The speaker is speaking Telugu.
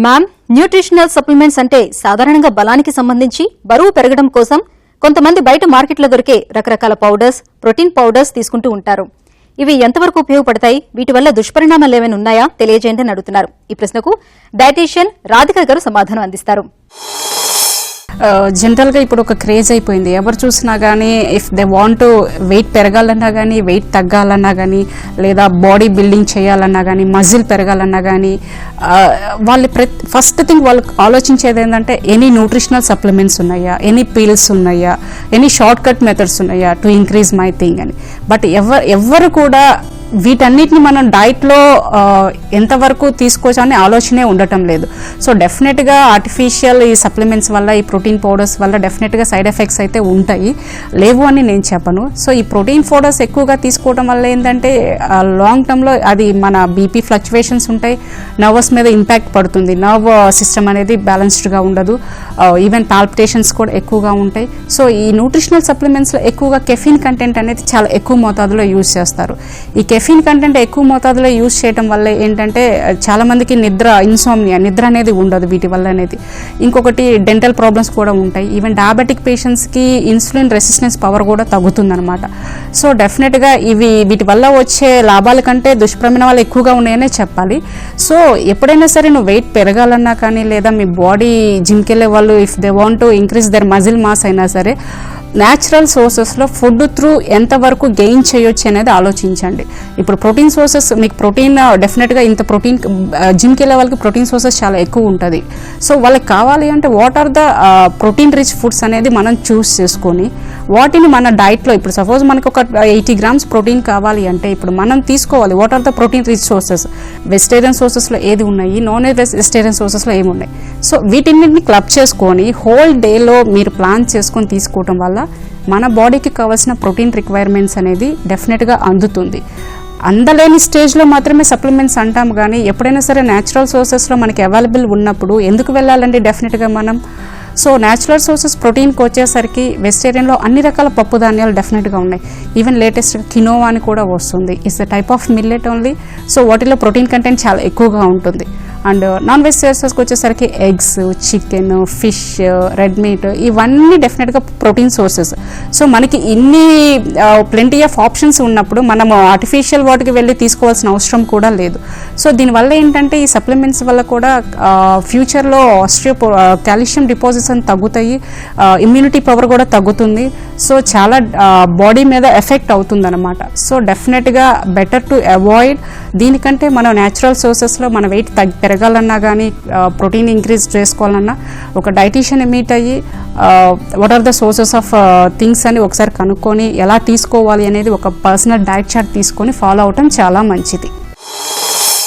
మ్యామ్, న్యూట్రిషనల్ సప్లిమెంట్స్ అంటే సాధారణంగా బలానికి సంబంధించి బరువు పెరగడం కోసం కొంతమంది బయట మార్కెట్లో దొరికే రకరకాల పౌడర్స్, ప్రోటీన్ పౌడర్స్ తీసుకుంటూ ఉంటారు. ఇవి ఎంతవరకు ఉపయోగపడతాయి, వీటి వల్ల దుష్పరిణామాలు ఏమైనా ఉన్నాయా తెలియజేయండి అని అడుగుతున్నారు. ఈ ప్రశ్నకు డైటీషియన్ రాధిక గారు సమాధానం అందిస్తారు. జనరల్గా ఇప్పుడు ఒక క్రేజ్ అయిపోయింది. ఎవరు చూసినా కానీ ఇఫ్ దే వాంట్ వెయిట్ పెరగాలన్నా కానీ, వెయిట్ తగ్గాలన్నా కానీ, లేదా బాడీ బిల్డింగ్ చేయాలన్నా కానీ, మజిల్ పెరగాలన్నా కానీ, వాళ్ళు ఫస్ట్ థింగ్ వాళ్ళు ఆలోచించేది ఏంటంటే ఎనీ న్యూట్రిషనల్ సప్లిమెంట్స్ ఉన్నాయా, ఎనీ పిల్స్ ఉన్నాయా, ఎనీ షార్ట్ కట్ మెథడ్స్ ఉన్నాయా టు ఇంక్రీజ్ మై థింగ్ అని. బట్ ఎవరు కూడా వీటన్నిటిని మనం డైట్లో ఎంతవరకు తీసుకోవచ్చు అనే ఆలోచనే ఉండటం లేదు. సో డెఫినెట్గా ఆర్టిఫిషియల్ ఈ సప్లిమెంట్స్ వల్ల, ఈ ప్రోటీన్ పౌడర్స్ వల్ల డెఫినెట్గా సైడ్ ఎఫెక్ట్స్ అయితే ఉంటాయి, లేవు అని నేను చెప్పను. సో ఈ ప్రోటీన్ పౌడర్స్ ఎక్కువగా తీసుకోవడం వల్ల ఏంటంటే లాంగ్ టర్మ్లో అది మన బీపీ ఫ్లక్చువేషన్స్ ఉంటాయి, నర్వస్ మీద ఇంపాక్ట్ పడుతుంది, నర్వ్ సిస్టమ్ అనేది బ్యాలెన్స్డ్గా ఉండదు, ఈవెన్ పాల్పిటేషన్స్ కూడా ఎక్కువగా ఉంటాయి. సో ఈ న్యూట్రిషనల్ సప్లిమెంట్స్లో ఎక్కువగా కెఫిన్ కంటెంట్ అనేది చాలా ఎక్కువ మోతాదులో యూజ్ చేస్తారు. ఈ కెఫిన్ కంటెంట్ ఎక్కువ మోతాదులో యూజ్ చేయడం వల్ల ఏంటంటే చాలా మందికి ఇన్సోమ్నియా, నిద్ర అనేది ఉండదు వీటి వల్ల అనేది. ఇంకొకటి డెంటల్ ప్రాబ్లమ్స్ కూడా ఉంటాయి. ఈవెన్ డయాబెటిక్ పేషెంట్స్కి ఇన్సులిన్ రెసిస్టెన్స్ పవర్ కూడా తగ్గుతుందన్నమాట. సో డెఫినెట్గా వీటి వల్ల వచ్చే లాభాల కంటే దుష్పరిణామాలు ఎక్కువగా ఉన్నాయనే చెప్పాలి. సో ఎప్పుడైనా సరే నువ్వు వెయిట్ పెరగాలన్నా కానీ, లేదా మీ బాడీ జిమ్కి వెళ్ళే వాళ్ళు if they want to increase their muscle mass అయినా సరే, న్యాచురల్ సోర్సెస్లో ఫుడ్ త్రూ ఎంతవరకు గెయిన్ చేయొచ్చు అనేది ఆలోచించండి. ఇప్పుడు ప్రోటీన్ సోర్సెస్, మీకు ప్రోటీన్ డెఫినెట్గా ఇంత ప్రోటీన్ జిమ్కి వెళ్ళే వాళ్ళకి ప్రోటీన్ సోర్సెస్ చాలా ఎక్కువ ఉంటుంది. సో వాళ్ళకి కావాలి అంటే what are the protein rich foods అనేది మనం చూస్ చేసుకొని వాటిని మన డైట్లో, ఇప్పుడు సపోజ్ మనకు ఒక 80 grams ప్రోటీన్ కావాలి అంటే ఇప్పుడు మనం తీసుకోవాలి what are the protein rich sources. Vegetarian సోర్సెస్లో ఏది ఉన్నాయి, నాన్ వెజిటేరియన్ సోర్సెస్లో ఏమి ఉన్నాయి. సో వీటిని క్లబ్ చేసుకొని హోల్ డేలో మీరు ప్లాన్ చేసుకొని తీసుకోవటం వల్ల మన బాడీకి కావాల్సిన ప్రోటీన్ రిక్వైర్మెంట్స్ అనేది డెఫినెట్గా అందుతుంది. అందలేని స్టేజ్లో మాత్రమే సప్లిమెంట్స్ అంటాము, కానీ ఎప్పుడైనా సరే న్యాచురల్ సోర్సెస్లో మనకి అవైలబుల్ ఉన్నప్పుడు ఎందుకు వెళ్ళాలండి డెఫినెట్గా మనం. సో న్యాచురల్ సోర్సెస్ ప్రోటీన్కి వచ్చేసరికి వెజిటేరియన్లో అన్ని రకాల పప్పు ధాన్యాలు డెఫినెట్గా ఉన్నాయి. ఈవెన్ లేటెస్ట్ కినోవా అని కూడా వస్తుంది. It's the type of millet only. So వాటిలో ప్రోటీన్ కంటెంట్ చాలా ఎక్కువగా ఉంటుంది. అండ్ నాన్ వెజ్ సోర్సెస్కి వచ్చేసరికి eggs, chicken, fish, red meat, ఇవన్నీ డెఫినెట్గా ప్రోటీన్ సోర్సెస్. సో మనకి ఇన్ని ప్లెంటీ ఆఫ్ ఆప్షన్స్ ఉన్నప్పుడు మనం ఆర్టిఫిషియల్ వాటికి వెళ్ళి తీసుకోవాల్సిన అవసరం కూడా లేదు. సో దీనివల్ల ఏంటంటే ఈ సప్లిమెంట్స్ వల్ల కూడా ఫ్యూచర్లో కాల్షియం డిపాజిట్స్ అని తగ్గుతాయి, ఇమ్యూనిటీ పవర్ కూడా తగ్గుతుంది. సో చాలా బాడీ మీద ఎఫెక్ట్ అవుతుంది అనమాట. సో డెఫినెట్గా బెటర్ టు అవాయిడ్. దీనికంటే మనం న్యాచురల్ సోర్సెస్లో మన వెయిట్ పెరగాలన్నా కానీ, ప్రోటీన్ ఇంక్రీజ్ చేసుకోవాలన్నా ఒక డైటీషియన్ మీట్ అయ్యి what are the sources of things అని ఒకసారి కనుక్కొని ఎలా తీసుకోవాలి అనేది ఒక పర్సనల్ డైట్ చార్ట్ తీసుకొని ఫాలో అవటం చాలా మంచిది.